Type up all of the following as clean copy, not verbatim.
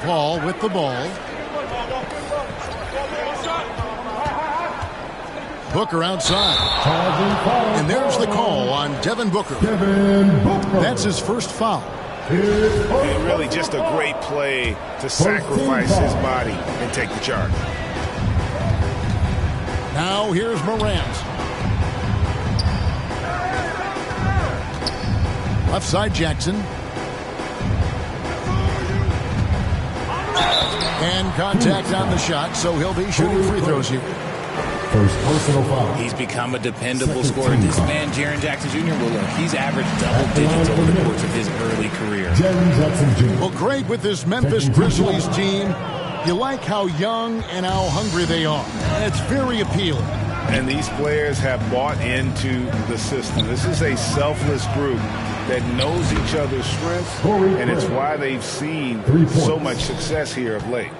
Paul with the ball. Booker outside. And there's the call on Devin Booker. That's his first foul. And really just a great play to sacrifice his body and take the charge. Now here's Morant. Left side Jackson. And contact on the shot, so he'll be shooting free throws here. First personal foul. He's become a dependable scorer. This man, Jaren Jackson Jr., well, look, he's averaged double digits over the course of his early career. Jaren Jackson Jr. Well, great with this Memphis Grizzlies team. You like how young and how hungry they are. It's very appealing. And these players have bought into the system. This is a selfless group that knows each other's strengths, and it's why they've seen so much success here of late.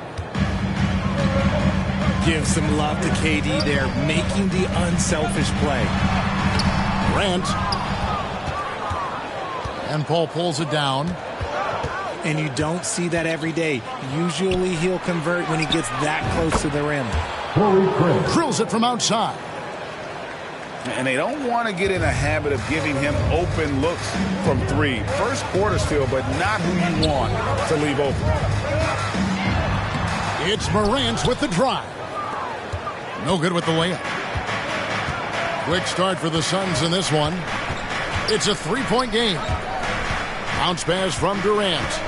Give some love to KD there, making the unselfish play. Grant. And Paul pulls it down. And you don't see that every day. Usually he'll convert when he gets that close to the rim. Drills it from outside. And they don't want to get in a habit of giving him open looks from three. First quarter still, but not who you want to leave open. It's Morant with the drive. No good with the layup. Quick start for the Suns in this one. It's a three-point game. Bounce pass from Durant.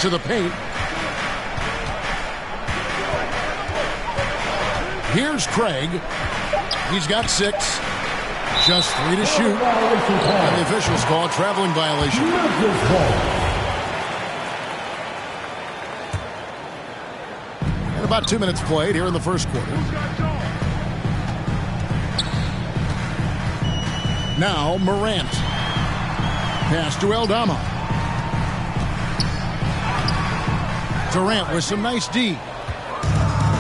To the paint. Here's Craig. He's got 6. Just 3 to shoot. And the officials call a traveling violation. And about 2 minutes played here in the first quarter. Now Morant. Pass to Aldama. Durant with some nice D.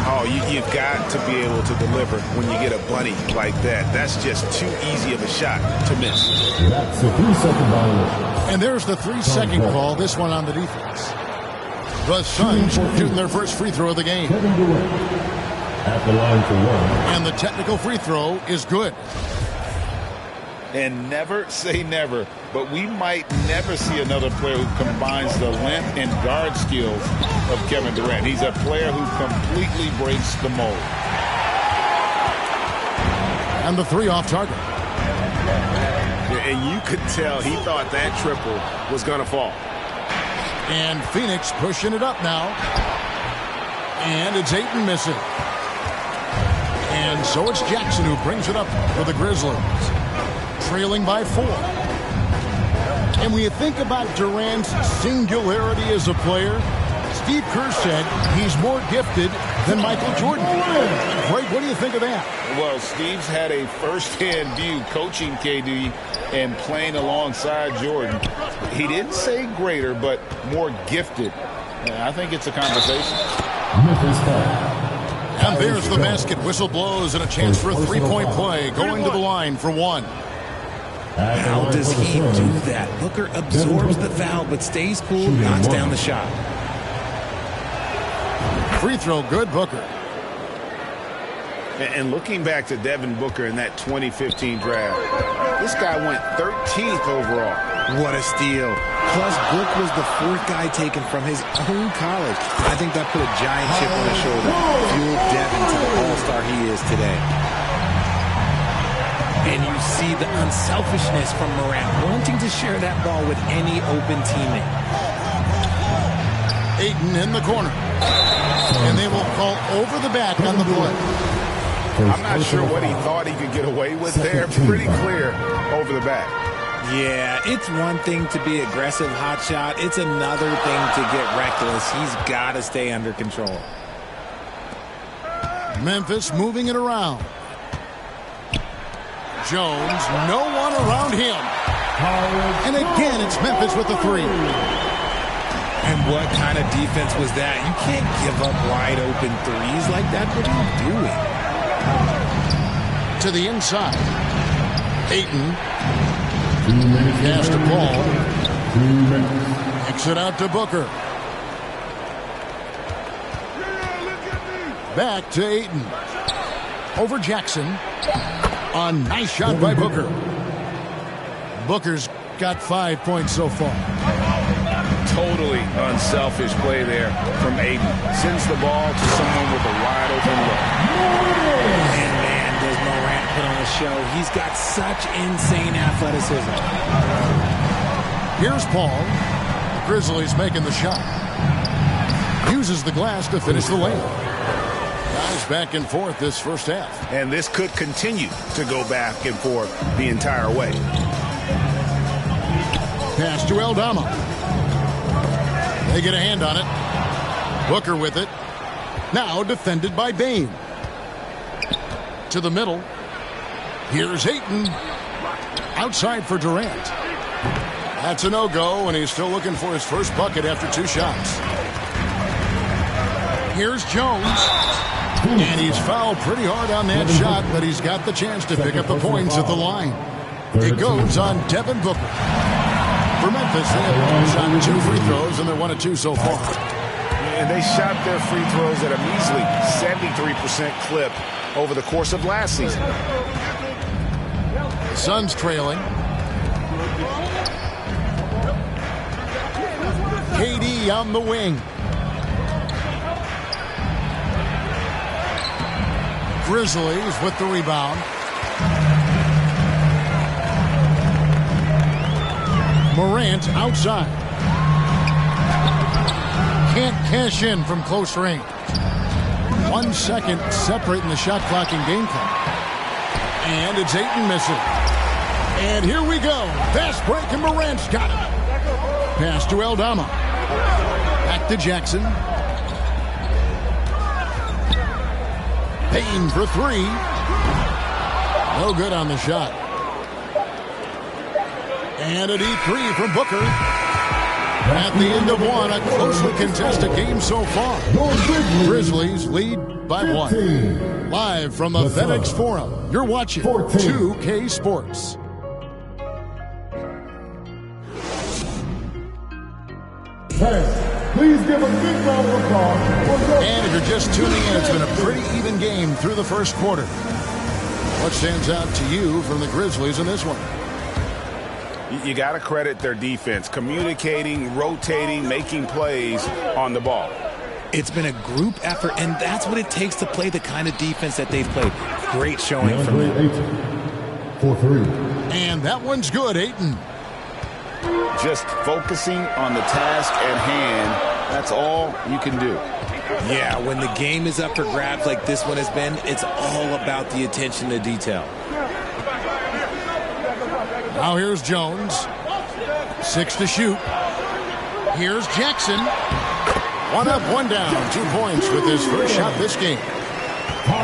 Oh, you've got to be able to deliver when you get a bunny like that. That's just too easy of a shot to miss. That's a 3-second violation. And there's the 3-second call, this one on the defense. The Suns shooting their first free throw of the game. Kevin Durant at the line for one. And the technical free throw is good. And never say never, but we might never see another player who combines the length and guard skills of Kevin Durant. He's a player who completely breaks the mold. And the 3 off target. And you could tell he thought that triple was going to fall. And Phoenix pushing it up now. And it's Ayton missing. And so it's Jackson who brings it up for the Grizzlies. Trailing by 4. And when you think about Durant's singularity as a player, Steve Kerr said he's more gifted than Michael Jordan. Greg, what do you think of that? Well, Steve's had a first-hand view coaching KD and playing alongside Jordan. He didn't say greater, but more gifted. I think it's a conversation. And there's the basket. Whistle blows and a chance for a three-point play. Going to the line for 1. How does he do that? Booker absorbs the foul but stays cool, knocks down the shot. Free throw good, Booker. And looking back to Devin Booker in that 2015 draft, this guy went 13th overall. What a steal. Plus, Book was the 4th guy taken from his own college. I think that put a giant chip on his shoulder, fueled Devin to the all-star he is today. And you see the unselfishness from Morant, wanting to share that ball with any open teammate. Ayton in the corner. And they will call over the back on the play. I'm not sure what he thought he could get away with there. Pretty clear over the back. Yeah, it's one thing to be aggressive hot shot. It's another thing to get reckless. He's got to stay under control. Memphis moving it around. Jones, no one around him. And again, it's Memphis with the 3. And what kind of defense was that? You can't give up wide open threes like that. What are you doing? To the inside. Ayton. Pass to Paul. Kicks it out to Booker. Back to Ayton. Over Jackson. A nice shot by Booker. Booker's got 5 points so far. Totally unselfish play there from Ayton. Sends the ball to someone with a wide open look. And man, does Morant put on a show. He's got such insane athleticism. Here's Paul. The Grizzlies making the shot. Uses the glass to finish the lane. Guys back and forth this first half. And this could continue to go back and forth the entire way. Pass to Aldama. They get a hand on it. Booker with it. Now defended by Bane. To the middle. Here's Ayton. Outside for Durant. That's a no-go, and he's still looking for his first bucket after 2 shots. Here's Jones. And he's fouled pretty hard on that shot, but he's got the chance to pick up the points at the line. It goes on Devin Booker. For Memphis, they have shot 2 free throws, and they're 1 of 2 so far. And they shot their free throws at a measly 73% clip over the course of last season. Suns trailing. KD on the wing. Grizzlies with the rebound. Morant outside. Can't cash in from close range. 1 second separating the shot clock and game clock. And it's Ayton missing. And here we go. Fast break and Morant's got it. Pass to Aldama. Back to Jackson. Payne for 3. No good on the shot. And a deep 3 from Booker. At the end of 1, a closely contested game so far. Grizzlies lead by 1. Live from the FedEx Forum, you're watching 2K Sports. Please give a big round of applause. And if you're just tuning in, it's been a pretty even game through the first quarter. What stands out to you from the Grizzlies in this one? You got to credit their defense, communicating, rotating, making plays on the ball. It's been a group effort, and that's what it takes to play the kind of defense that they've played. Great showing from them. For 3. And that one's good, Ayton. Just focusing on the task at hand, that's all you can do. Yeah, when the game is up for grabs like this one has been, it's all about the attention to detail. Now here's Jones. 6 to shoot. Here's Jackson. 1 up, 1 down. 2 points with his first shot this game.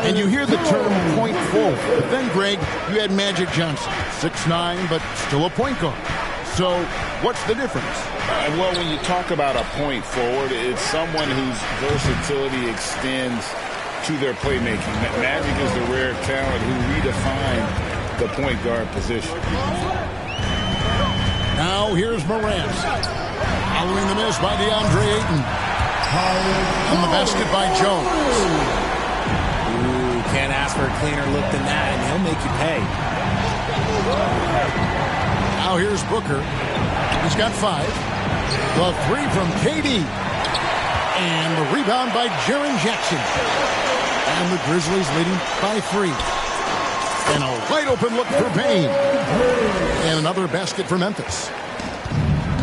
And you hear the term point forward. But then, Greg, you had Magic Johnson. 6'9", but still a point guard. So what's the difference? Well, when you talk about a point forward, it's someone whose versatility extends to their playmaking. Magic is the rare talent who redefined the point guard position. Now here's Morant. Following the miss by DeAndre Ayton. On the basket by Jones. Ooh, can't ask for a cleaner look than that, and he'll make you pay. Now here's Booker. He's got 5. The 3 from KD. And the rebound by Jaren Jackson. And the Grizzlies leading by 3. And a wide open look for Payne. And another basket for Memphis.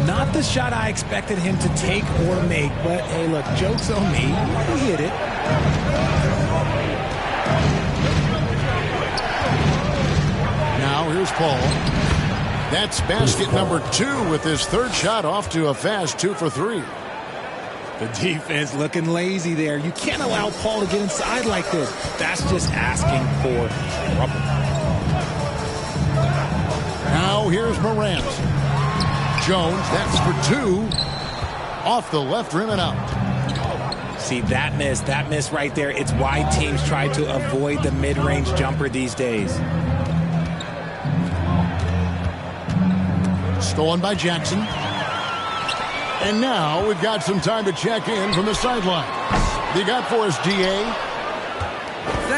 Not the shot I expected him to take or make, but hey, look, joke's on me. He hit it. Now here's Paul. That's basket number 2 with his 3rd shot off to a fast 2 for 3. The defense looking lazy there. You can't allow Paul to get inside like this. That's just asking for trouble. Now here's Morant. Jones, that's for 2. Off the left rim and out. See, that miss right there, it's why teams try to avoid the mid-range jumper these days. Stolen by Jackson. And now we've got some time to check in from the sideline. You got for us, DA?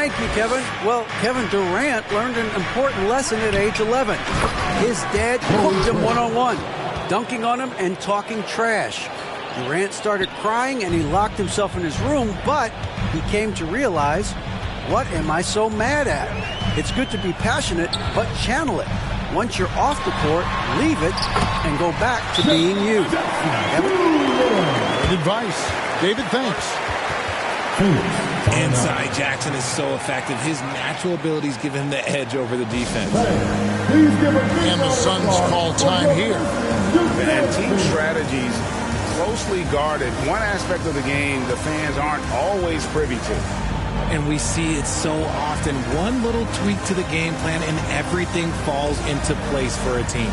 Thank you, Kevin. Well, Kevin Durant learned an important lesson at age 11. His dad cooked him one-on-one, dunking on him and talking trash. Durant started crying and he locked himself in his room, but he came to realize, what am I so mad at? It's good to be passionate, but channel it. Once you're off the court, leave it and go back to being you. Good advice. David, thanks. Inside Jackson is so effective. His natural abilities give him the edge over the defense. And the Suns call time here. And team strategies closely guarded. One aspect of the game the fans aren't always privy to. And we see it so often. One little tweak to the game plan and everything falls into place for a team.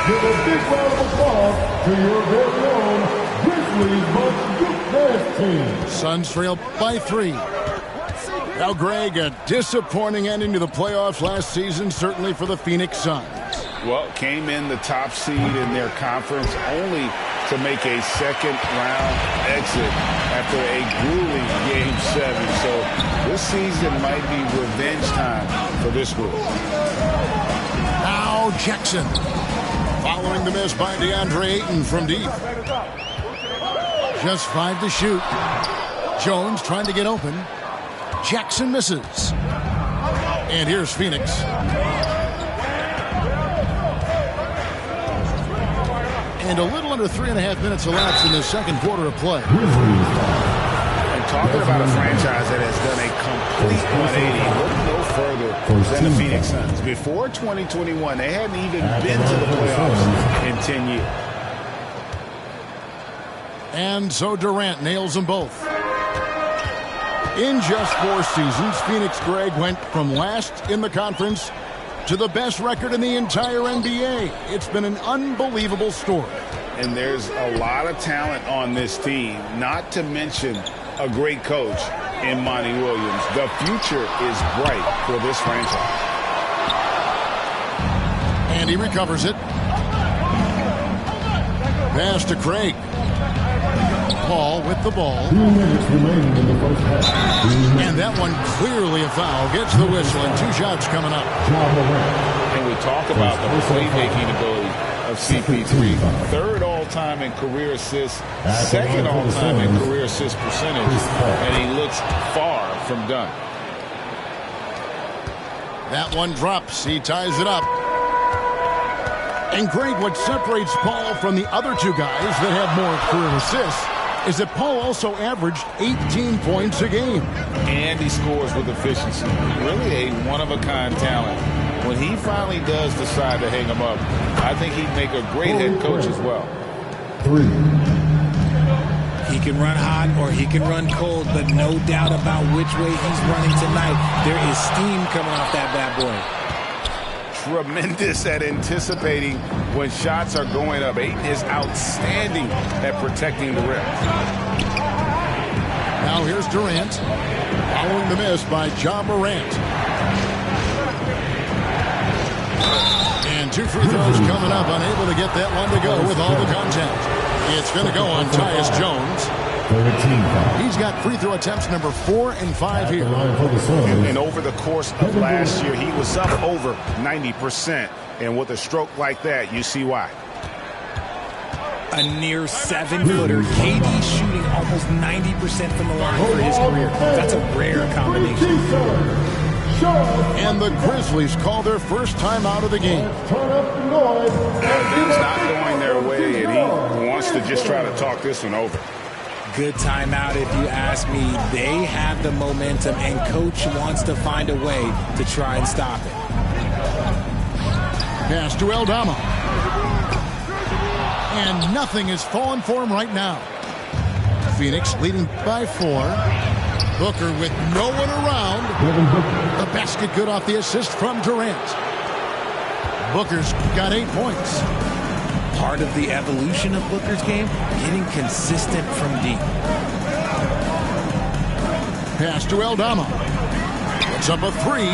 Give a big round of applause to your very own Grizzlies Must Get Fast team. Suns trail by 3. Now, Greg, a disappointing ending to the playoffs last season, certainly for the Phoenix Suns. Well, came in the top seed in their conference only to make a second-round exit after a grueling Game 7. So this season might be revenge time for this group. Now Jackson. Following the miss by DeAndre Ayton from deep. Just 5 to shoot. Jones trying to get open. Jackson misses. And here's Phoenix. And a little under 3.5 minutes elapsed in the second quarter of play. And talking about a franchise that has done a complete 180, look no further than the Phoenix Suns. Before 2021, they hadn't even been to the playoffs in 10 years. And so Durant nails them both. In just 4 seasons, Phoenix, Greg, went from last in the conference to the best record in the entire NBA. It's been an unbelievable story. And there's a lot of talent on this team, not to mention a great coach in Monty Williams. The future is bright for this franchise. And he recovers it. Pass to Craig. Paul with the ball. 2 minutes remaining in the first half. And that one clearly a foul. Gets the whistle and 2 shots coming up. And we talk about the playmaking ability of CP3. 3rd all-time in career assists, 2nd all-time in career assist percentage, and he looks far from done. That one drops. He ties it up. And Greg, what separates Paul from the other 2 guys that have more career assists is that Paul also averaged 18 points a game. And he scores with efficiency. Really a one-of-a-kind talent. When he finally does decide to hang him up, I think he'd make a great head coach as well. 3. He can run hot or he can run cold, but no doubt about which way he's running tonight. There is steam coming off that bad boy. Tremendous at anticipating when shots are going up. Ayton is outstanding at protecting the rim. Now here's Durant. Following the miss by Ja Morant. And 2 free throws coming up. Unable to get that one to go with all the contact. It's going to go on Tyus Jones. He's got free throw attempts number 4 and 5 here. And over the course of last year, he was up over 90%. And with a stroke like that, you see why. A near 7-footer. KD shooting almost 90% from the line for his career. That's a rare combination. And the Grizzlies call their first time out of the game. Things not going their way, and he wants to just try to talk this one over. Good timeout if you ask me. They have the momentum, and Coach wants to find a way to try and stop it. Pass to Aldama. And nothing is falling for him right now. Phoenix leading by 4. Booker with no one around. The basket good off the assist from Durant. Booker's got 8 points. Part of the evolution of Booker's game, getting consistent from deep. Pass to Aldama. Puts up a three.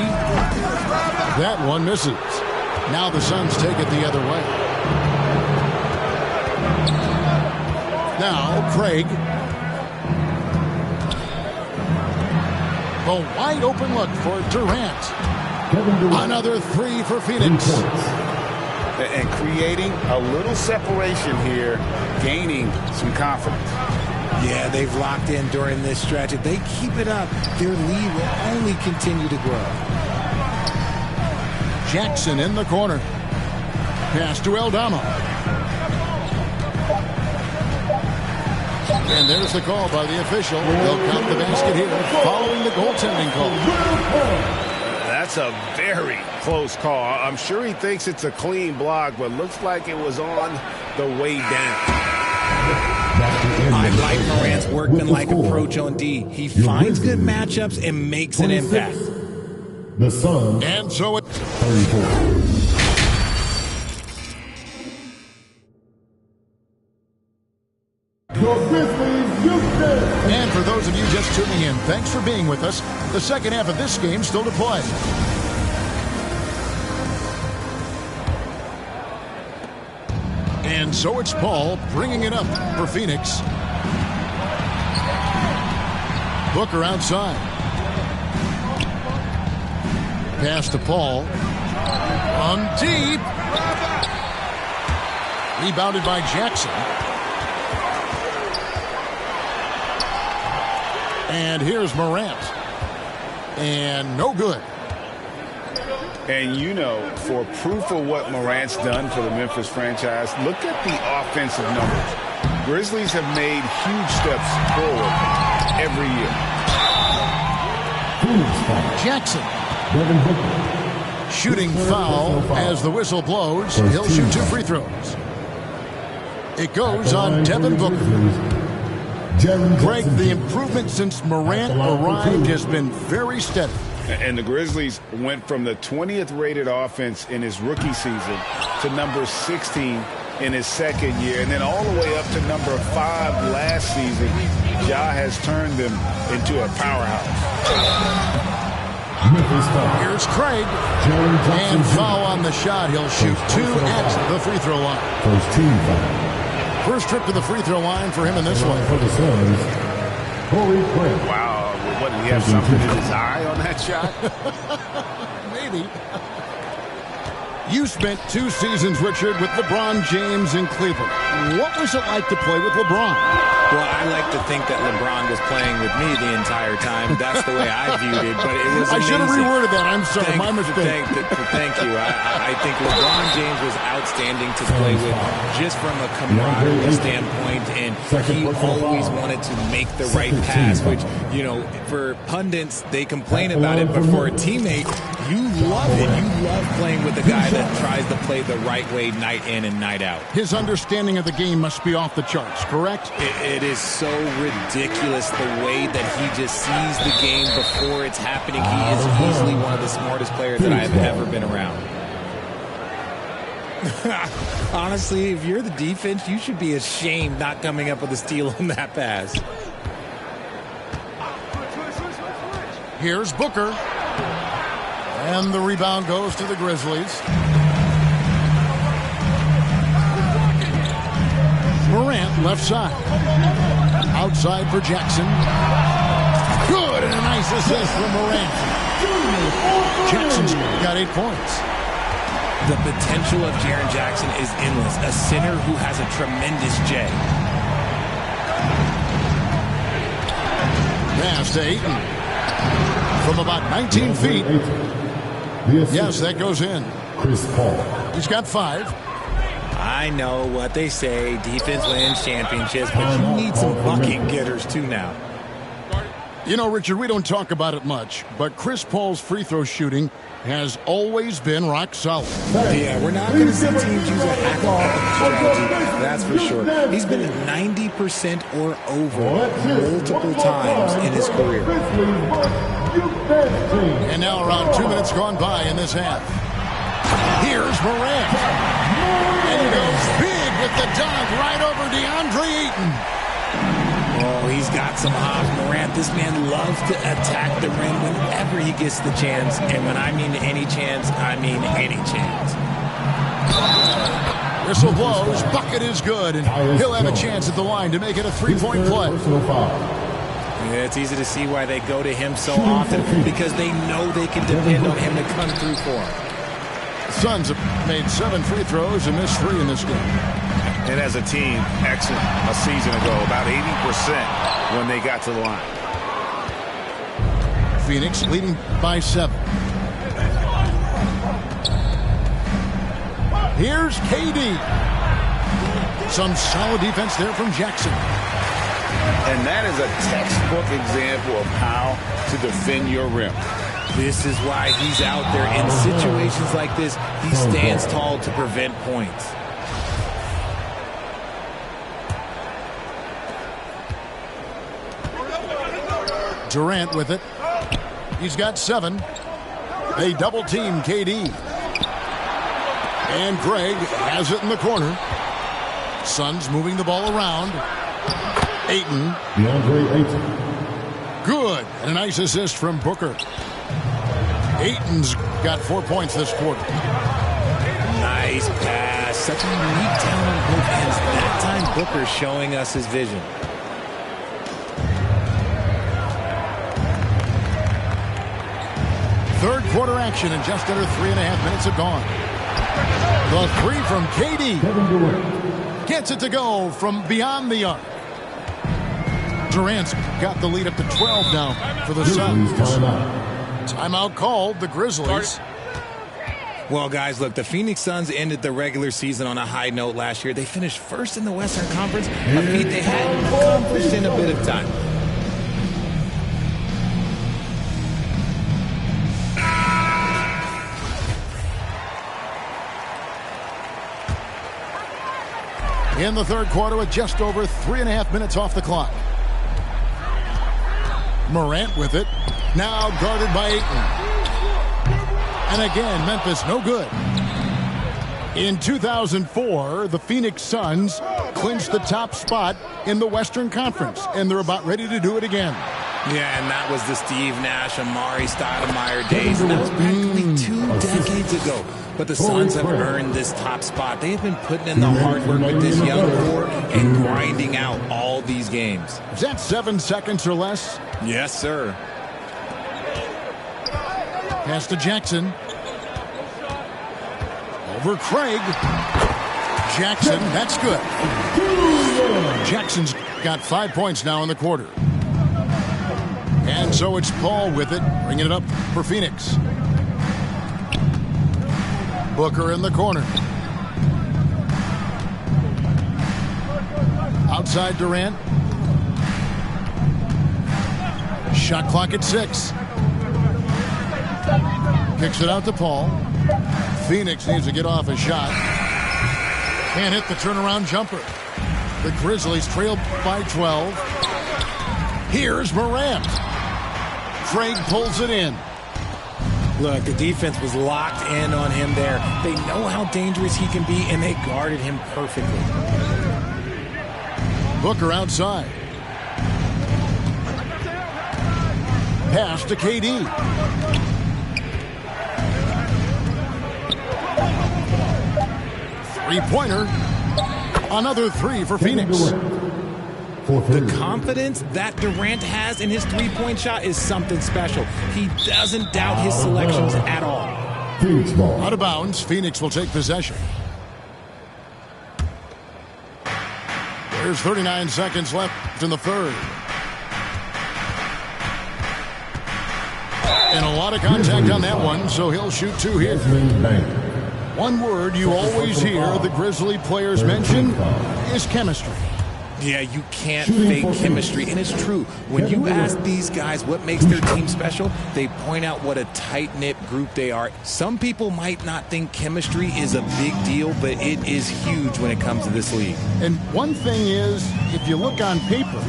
That one misses. Now the Suns take it the other way. Now Craig. A wide open look for Durant. Another three for Phoenix. And creating a little separation here, gaining some confidence. Yeah, they've locked in during this stretch. If they keep it up, their lead will only continue to grow. Jackson in the corner. Pass to Aldama. And there's the call by the official. They'll count the basket here following the goaltending call. That's a very close call. I'm sure he thinks it's a clean block, but looks like it was on the way down. I like Morant's workmanlike approach on D. He finds good matchups and makes an impact. The Suns. And so it 34. And for those of you just tuning in, thanks for being with us. The second half of this game still to play. And so it's Paul bringing it up for Phoenix. Booker outside. Pass to Paul. On deep. Rebounded by Jackson. And here's Morant. And no good. And you know, for proof of what Morant's done for the Memphis franchise, look at the offensive numbers. Grizzlies have made huge steps forward every year. Jackson. Shooting foul as the whistle blows. He'll shoot 2 free throws. It goes on Devin Booker. Greg, the improvement since Morant arrived has been very steady. And the Grizzlies went from the 20th rated offense in his rookie season to number 16 in his second year, and then all the way up to number 5 last season. Ja has turned them into a powerhouse. Here's Craig. And foul on the shot. He'll shoot 2 at the free throw line. First team foul. First trip to the free throw line for him in this one. For the Suns, Torrey Craig. Wow, what, did he have something in his eye on that shot? Maybe. You spent 2 seasons, Richard, with LeBron James in Cleveland. What was it like to play with LeBron? Well, I like to think that LeBron was playing with me the entire time. That's the way I viewed it, but it was amazing. I should have reworded that. I'm sorry, my mistake. Thank you. I think LeBron James was outstanding to play with just from a camaraderie standpoint, and he always wanted to make the right pass, which, you know, for pundits, they complain about it, but for a teammate, you love it. You love playing with a guy that tries to play the right way night in and night out. His understanding of the game must be off the charts, correct? It is so ridiculous the way that he just sees the game before it's happening. He is easily one of the smartest players that I have ever been around. Honestly, if you're the defense, you should be ashamed not coming up with a steal on that pass. Here's Booker. And the rebound goes to the Grizzlies. Morant left side. Outside for Jackson. Good, and a nice assist from Morant. Jackson's got 8 points. The potential of Jaren Jackson is endless. A center who has a tremendous J. Pass to Ayton. From about 19 feet. Yes, that goes in. Chris Paul. He's got 5. I know what they say, defense wins championships, but you need some bucket getters too now. You know, Richard, we don't talk about it much, but Chris Paul's free throw shooting has always been rock solid. Yeah, we're not going to see teams use a hack-off strategy, that's for sure. He's been at 90% or over multiple times in his career. And now around 2 minutes gone by in this half. Here's Morant. And he goes big with the dunk right over DeAndre Ayton. Oh, he's got some hops. Morant, this man loves to attack the rim whenever he gets the chance. And when I mean any chance, I mean any chance. Whistle blows. Bucket is good. And he'll have a chance at the line to make it a 3-point play. Yeah, it's easy to see why they go to him so often, because they know they can depend on him to come through for them. Suns have made 7 free throws and missed 3 in this game. And as a team, excellent a season ago, about 80% when they got to the line. Phoenix leading by 7. Here's KD. Some solid defense there from Jackson. And that is a textbook example of how to defend your rim. This is why he's out there. In situations like this, he stands tall to prevent points. Durant with it. He's got 7. They double team KD. And Greg has it in the corner. Suns moving the ball around. Ayton. DeAndre Ayton. Good. And a nice assist from Booker. Ayton's got 4 points this quarter. Nice pass. Such a unique talent on both ends. That time Booker showing us his vision. Third quarter action, and just under 3.5 minutes have gone. The 3 from KD. Kevin Durant. Gets it to go from beyond the arc. Durant's got the lead up to 12 now for the Suns. Timeout called, the Grizzlies. Well, guys, look, the Phoenix Suns ended the regular season on a high note last year. They finished first in the Western Conference, a feat they hadn't accomplished in a bit of time. In the third quarter with just over 3.5 minutes off the clock. Morant with it. Now guarded by Ayton. And again, Memphis no good. In 2004, the Phoenix Suns clinched the top spot in the Western Conference, and they're about ready to do it again. Yeah, and that was the Steve Nash, Amari Stoudemire days, and that was practically 2 decades ago. But the Suns have earned this top spot. They have been putting in the hard work with this young core and grinding out all these games. Is that 7 seconds or less? Yes, sir. Pass to Jackson. Over Craig. Jackson, that's good. Jackson's got 5 points now in the quarter. And so it's Paul with it, bringing it up for Phoenix. Booker in the corner. Outside Durant. Shot clock at 6. Kicks it out to Paul. Phoenix needs to get off a shot. Can't hit the turnaround jumper. The Grizzlies trail by 12. Here's Morant. Craig pulls it in. Look, the defense was locked in on him there. They know how dangerous he can be, and they guarded him perfectly. Booker outside. Pass to KD. Three-pointer. Another 3 for Phoenix. The confidence that Durant has in his three-point shot is something special. He doesn't doubt his selections at all. Out of bounds, Phoenix will take possession. There's 39 seconds left in the third. And a lot of contact on that one, so he'll shoot 2 here. One word you always hear the Grizzly players mention is chemistry. Yeah, you can't fake chemistry, and it's true. When you ask these guys what makes their team special, they point out what a tight-knit group they are. Some people might not think chemistry is a big deal, but it is huge when it comes to this league. And one thing is, if you look on paper,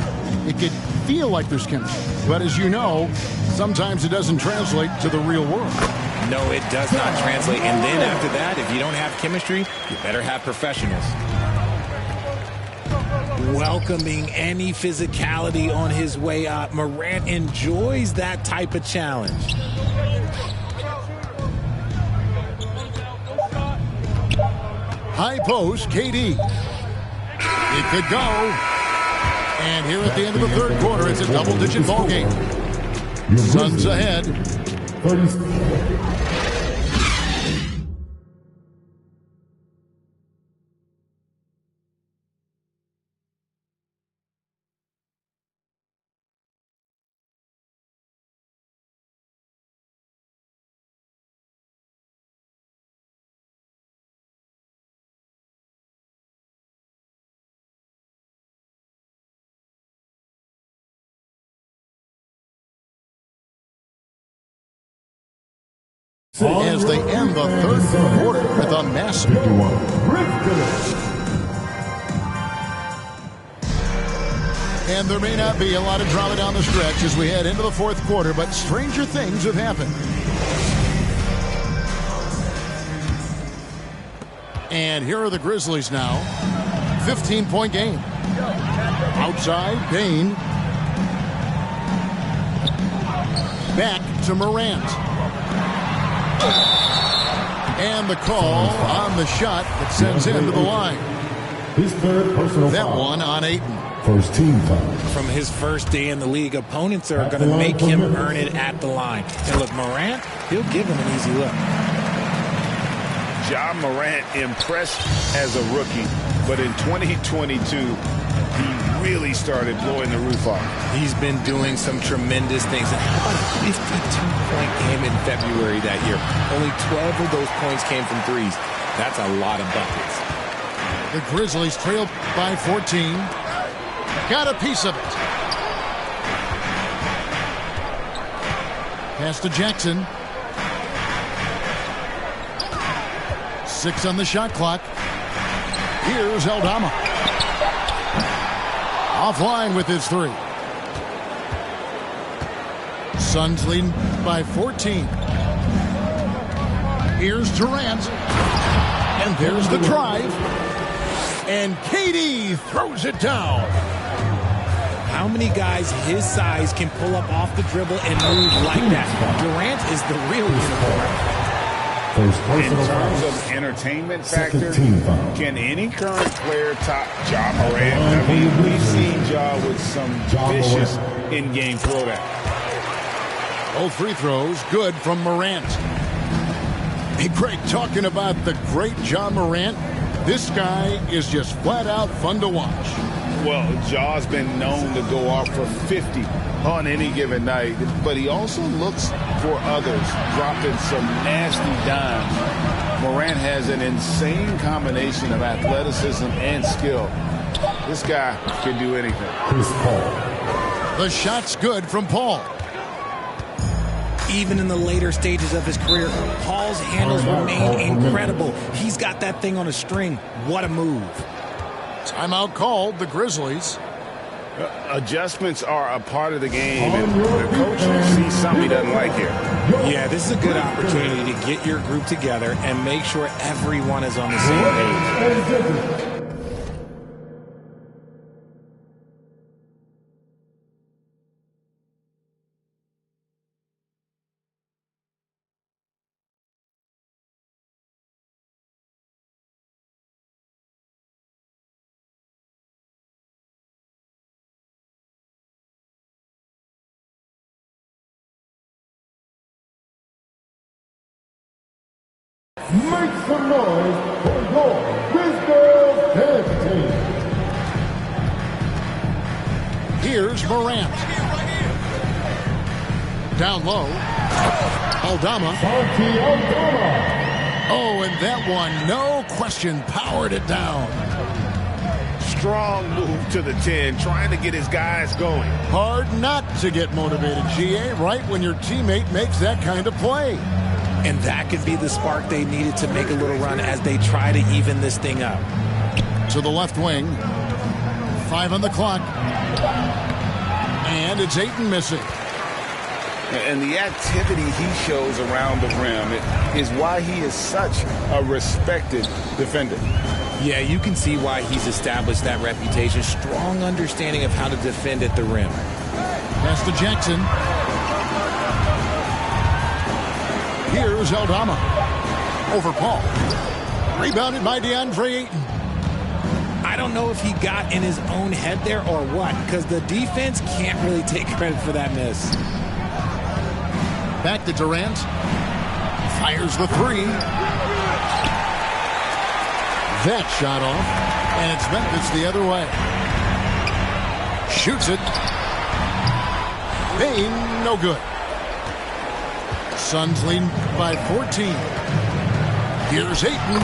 it could feel like there's chemistry. But as you know, sometimes it doesn't translate to the real world. No, it does not translate. And then after that, if you don't have chemistry, you better have professionals. welcoming any physicality on his way up. Morant enjoys that type of challenge. High post, KD. It could go. And here at the end of the third quarter, it's a double-digit ball game. Suns ahead. 30. As they end the third quarter with a massive. And there may not be a lot of drama down the stretch as we head into the fourth quarter, but stranger things have happened. And here are the Grizzlies now. 15-point game. Outside, Bane. Back to Morant. And the call on the shot that sends him to the line. His third personal that foul. One on Ayton. First team foul. From his first day in the league, opponents are going to make him earn it at the line. And look, Morant, he'll give him an easy look. Ja Morant impressed as a rookie, but in 2022, he really started blowing the roof off. He's been doing some tremendous things. And how about a 52-point game in February that year? Only 12 of those points came from threes. That's a lot of buckets. The Grizzlies trail by 14. Got a piece of it. Pass to Jackson. 6 on the shot clock. Here's Aldama. Offline with his 3. Suns leading by 14. Here's Durant. And there's the drive. And KD throws it down. How many guys his size can pull up off the dribble and move like that? Durant is the real unicorn. In terms of entertainment factor, can any current player top Ja Morant? I mean, we've seen Ja with some vicious in-game throwdown. Both free throws good from Morant. Hey, Greg, talking about the great Ja Morant, this guy is just flat out fun to watch. Well, Ja's been known to go off for 50 on any given night, but he also looks for others, dropping some nasty dimes. Morant has an insane combination of athleticism and skill. This guy can do anything. Chris Paul. The shot's good from Paul. Even in the later stages of his career, Paul's handles remain incredible. He's got that thing on a string. What a move. Timeout called, the Grizzlies. Adjustments are a part of the game, and the coach sees something he doesn't like here. Yeah, this is a good opportunity to get your group together and make sure everyone is on the same page. Make some noise for your Grizzlies dance team. Here's Morant. Down low. Aldama. Oh, and that one, no question, powered it down. Strong move to the 10, trying to get his guys going. Hard not to get motivated, GA, right when your teammate makes that kind of play. And that could be the spark they needed to make a little run as they try to even this thing up. To the left wing. 5 on the clock. And it's Ayton missing. And the activity he shows around the rim is why he is such a respected defender. Yeah, you can see why he's established that reputation. Strong understanding of how to defend at the rim. Pass to Jackson. Here's Aldama. Over Paul. Rebounded by DeAndre Ayton. I don't know if he got in his own head there or what, because the defense can't really take credit for that miss. Back to Durant. Fires the three. That shot off, and it's Memphis the other way. Shoots it. Bane, no good. Suns lead by 14. Here's Ayton.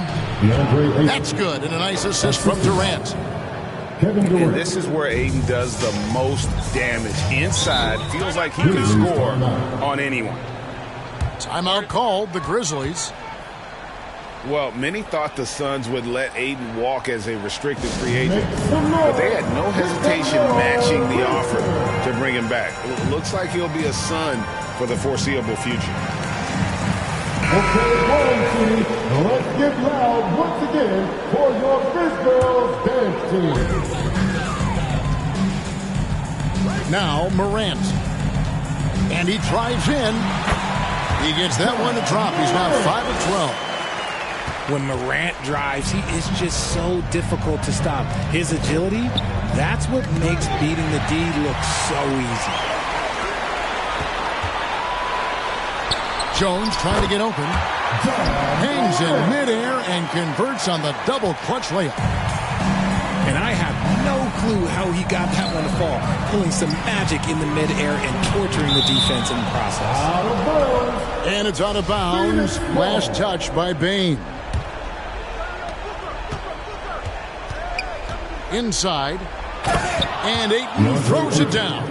That's good, and a nice assist from Durant. And this is where Ayton does the most damage. Inside, feels like he can score on anyone. Timeout called, the Grizzlies. Well, many thought the Suns would let Ayton walk as a restricted free agent, but they had no hesitation matching the offer to bring him back. It looks like he'll be a Sun for the foreseeable future. Okay, Warren City, let's get loud once again for your Fish Girls dance team. Now Morant. And he drives in. He gets that one to drop. He's now 5 of 12. When Morant drives, he is just so difficult to stop. His agility, that's what makes beating the D look so easy. Jones trying to get open. Hangs in midair and converts on the double clutch layup. And I have no clue how he got that one to fall. Pulling some magic in the midair and torturing the defense in the process. And it's out of bounds. Last touch by Bane. Inside, and Ayton throws it down.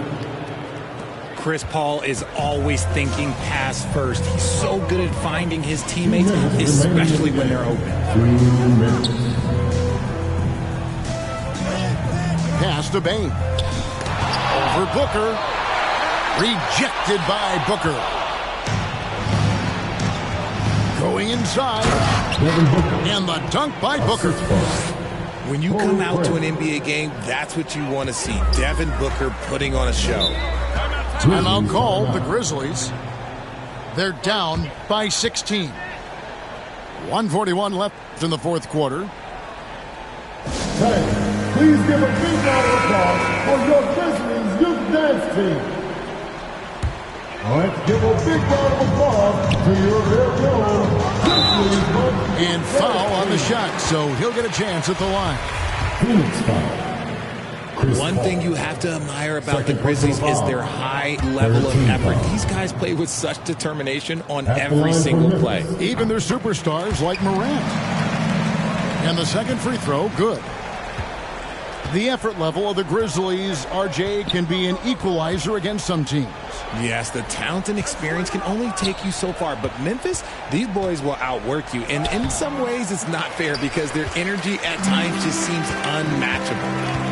Chris Paul is always thinking pass first. He's so good at finding his teammates, especially when they're open. Pass to Bane. Over Booker. Rejected by Booker. Going inside. And the dunk by Booker. When you come out to an NBA game, that's what you want to see. Devin Booker putting on a show. Timeout called, the Grizzlies. They're down by 16. 1:41 left in the fourth quarter. Hey, please give a big round of applause for your Grizzlies youth dance team. Let's give a big round of applause to your very own Grizzlies. And foul on the shot, so he'll get a chance at the line. Phoenix foul. One thing you have to admire about the Grizzlies is their high level of effort. These guys play with such determination on every single play. Even their superstars like Morant. And the second free throw, good. The effort level of the Grizzlies, RJ, can be an equalizer against some teams. Yes, the talent and experience can only take you so far. But Memphis, these boys will outwork you. And in some ways, it's not fair because their energy at times just seems unmatchable.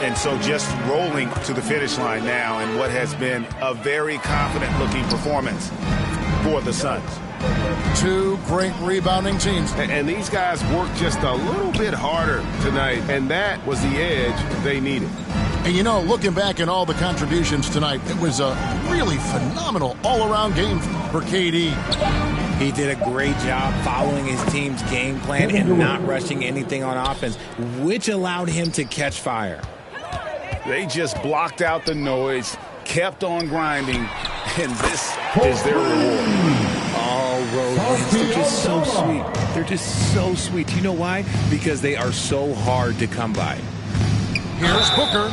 And so just rolling to the finish line now in what has been a very confident-looking performance for the Suns. Two great rebounding teams. And these guys worked just a little bit harder tonight, and that was the edge they needed. And you know, looking back at all the contributions tonight, it was a really phenomenal all-around game for KD. He did a great job following his team's game plan and not rushing anything on offense, which allowed him to catch fire. They just blocked out the noise, kept on grinding, and this is their reward. Oh, road wins. They're just so sweet. They're just so sweet. You know why? Because they are so hard to come by. Here's Booker.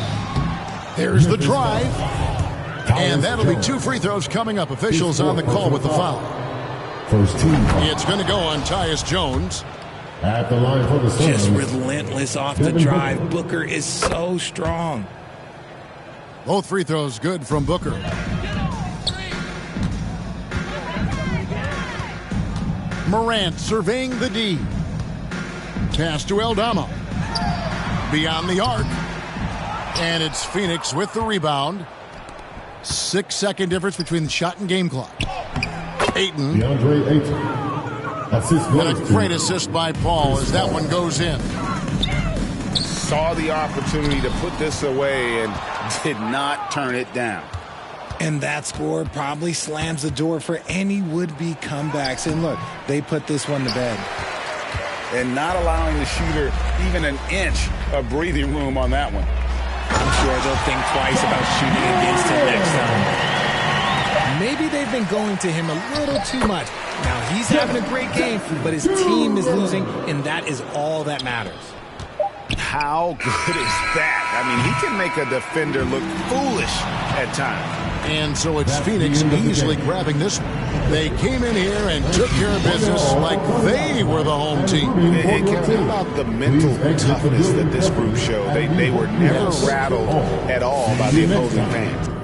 There's the drive. And that'll be two free throws coming up. Officials on the call with the foul. First team. It's going to go on Tyus Jones. At the line for the Suns. Just relentless off the drive. Booker is so strong. Both free throws good from Booker. Morant surveying the D. Pass to Aldama. Beyond the arc. And it's Phoenix with the rebound. 6-second difference between the shot and game clock. Ayton. DeAndre Ayton. Assist And goes a to great assist by Paul as that one goes in. Saw the opportunity to put this away and did not turn it down. And that score probably slams the door for any would-be comebacks. And look, they put this one to bed. And not allowing the shooter even an inch of breathing room on that one. I'm sure they'll think twice about shooting against him next time. Maybe they've been going to him a little too much. Now, he's having a great game, but his team is losing, and that is all that matters. How good is that? I mean, he can make a defender look foolish at times. And so it's Phoenix easily grabbing this one. They came in here and took care of business like they were the home team. And Kevin, how about the mental toughness that this group showed? They were never rattled at all by the opposing fans.